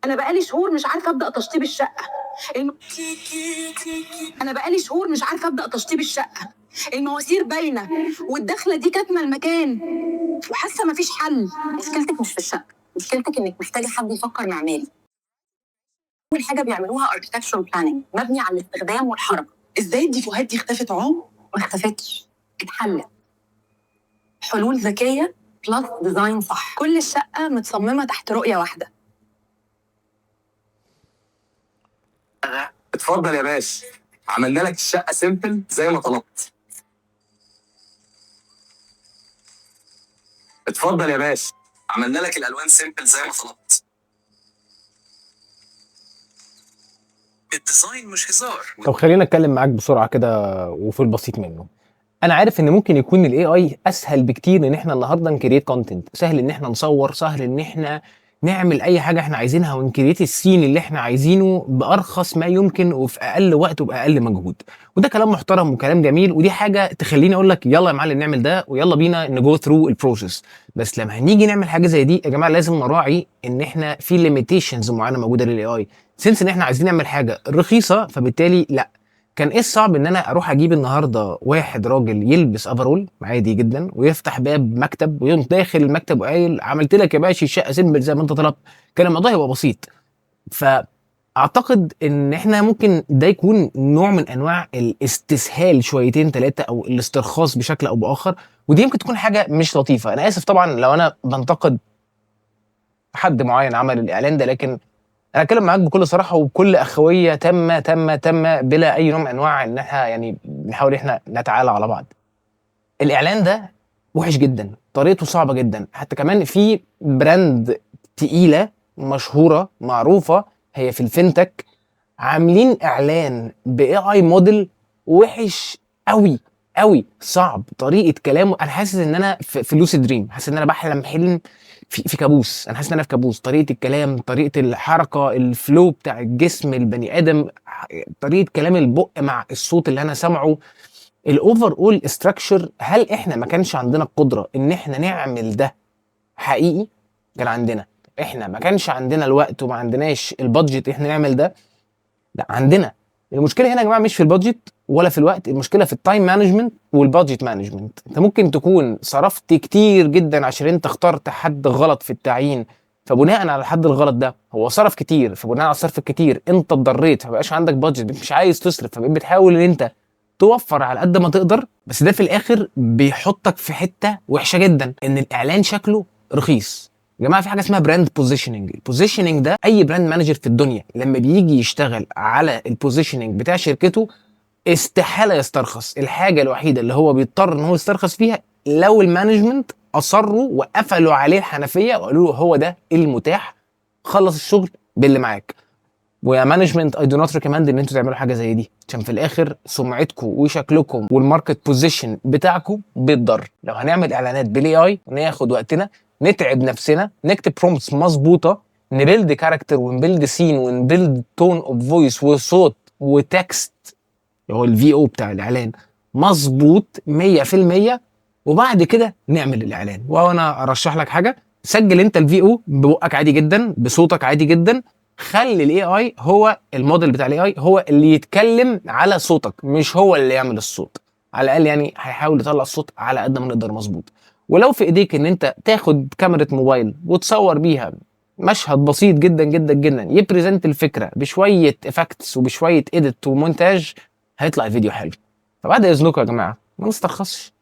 انا بقالي شهور مش عارفه ابدا تشطيب الشقه. الم... انا بقالي شهور مش عارفه ابدا تشطيب الشقه. المواسير باينه والدخله دي كاتمه المكان وحاسه مفيش حل. مشكلتك مش في الشقه، مشكلتك انك محتاجه حد يفكر معماري. اول حاجه بيعملوها architectural planning مبني على الاستخدام والحركه. ازاي الديفوهات دي اختفت عمر؟ ما اختفتش، اتحلت. حلول ذكيه بلس ديزاين صح. كل الشقه متصممه تحت رؤيه واحده. اتفضل يا باشا، عملنا لك الشقه سيمبل زي ما طلبت. اتفضل يا باشا، عملنا لك الالوان سيمبل زي ما طلبت. الديزاين مش هزار. طب خلينا اتكلم معاك بسرعه كده وفي البسيط منه. انا عارف ان ممكن يكون الاي اي اسهل بكتير ان احنا النهارده نكريت كونتنت، سهل ان احنا نصور، سهل ان احنا نعمل اي حاجه احنا عايزينها ونكريت السين اللي احنا عايزينه بارخص ما يمكن وفي اقل وقت وباقل مجهود. وده كلام محترم وكلام جميل، ودي حاجه تخليني اقول لك يلا يا معلم نعمل ده ويلا بينا نجو ثرو البروسيس. بس لما هنيجي نعمل حاجه زي دي يا جماعه لازم نراعي ان احنا في ليميتيشنز معينه موجوده للاي اي. سنس ان احنا عايزين نعمل حاجه رخيصه فبالتالي لا. كان ايه الصعب ان انا اروح اجيب النهارده واحد راجل يلبس افرول عادي جدا ويفتح باب مكتب ويقوم داخل المكتب وقايل عملت لك يا باشا الشقه سيمبل زي ما انت طلبت. كان الموضوع يبقى بسيط. فاعتقد ان احنا ممكن ده يكون نوع من انواع الاستسهال شويتين ثلاثه او الاسترخاص بشكل او باخر، ودي يمكن تكون حاجه مش لطيفه. انا اسف طبعا لو انا بنتقد حد معين عمل الاعلان ده، لكن انا اتكلم معاك بكل صراحه وبكل اخويه تامه بلا اي نوع من انواع ان احنا يعني نحاول احنا نتعالى على بعض. الاعلان ده وحش جدا، طريقته صعبه جدا. حتى كمان في براند تقيله مشهوره معروفه هي في الفinTech عاملين اعلان باي اي موديل وحش قوي صعب. طريقه كلامه انا حاسس ان انا في لوسيد دريم، حاسس ان انا بحلم حلم في كابوس. انا حاسس ان انا في كابوس. طريقه الكلام، طريقه الحركه، الفلو بتاع الجسم البني ادم، طريقه كلام البق مع الصوت اللي انا سامعه، الاوفر اول استراكشر. هل احنا ما كانش عندنا القدره ان احنا نعمل ده حقيقي؟ كان عندنا. احنا ما كانش عندنا الوقت وما عندناش البادجت احنا نعمل ده؟ لا عندنا. المشكله هنا يا جماعه مش في البادجت ولا في الوقت، المشكله في التايم مانجمنت والبادجت مانجمنت. انت ممكن تكون صرفت كتير جدا عشان انت اخترت حد غلط في التعيين، فبناء على الحد الغلط ده هو صرف كتير، فبناء على الصرف الكتير انت اتضريت فمبقاش عندك بادجت، مش عايز تصرف فبقيت بتحاول ان انت توفر على قد ما تقدر. بس ده في الاخر بيحطك في حته وحشه جدا ان الاعلان شكله رخيص. يا جماعه في حاجه اسمها براند بوزيشننج. البوزيشننج ده اي براند مانجر في الدنيا لما بيجي يشتغل على البوزيشننج بتاع شركته استحاله يسترخص. الحاجه الوحيده اللي هو بيضطر ان هو يسترخص فيها لو المانجمنت اصروا وقفلوا عليه الحنفيه وقالوا له هو ده المتاح، خلص الشغل باللي معاك. ويا مانجمنت اي دو نوت ريكومند ان انتوا تعملوا حاجه زي دي، عشان في الاخر سمعتكم وشكلكم والماركت بوزيشن بتاعكم بيتضر. لو هنعمل اعلانات بالاي اي وناخد وقتنا نتعب نفسنا نكتب برومبتس مظبوطه، نبيلد كاركتر ونبيلد سين ونبيلد تون اوف فويس وصوت وتكست اللي هو الفي او بتاع الاعلان مظبوط 100%، وبعد كده نعمل الاعلان. وانا ارشح لك حاجه، سجل انت الفي او ببقك عادي جدا بصوتك عادي جدا، خلي الاي اي هو الموديل بتاع الاي اي هو اللي يتكلم على صوتك مش هو اللي يعمل الصوت. على الاقل يعني هيحاول يطلع الصوت على قد ما نقدر مظبوط. ولو في ايديك ان انت تاخد كاميرا موبايل وتصور بيها مشهد بسيط جدا جدا جدا يبريزنت الفكره بشويه افكتس وبشويه اديت ومونتاج، هيطلع الفيديو حلو. فبعد اذنكم يا جماعه ما نسترخصش.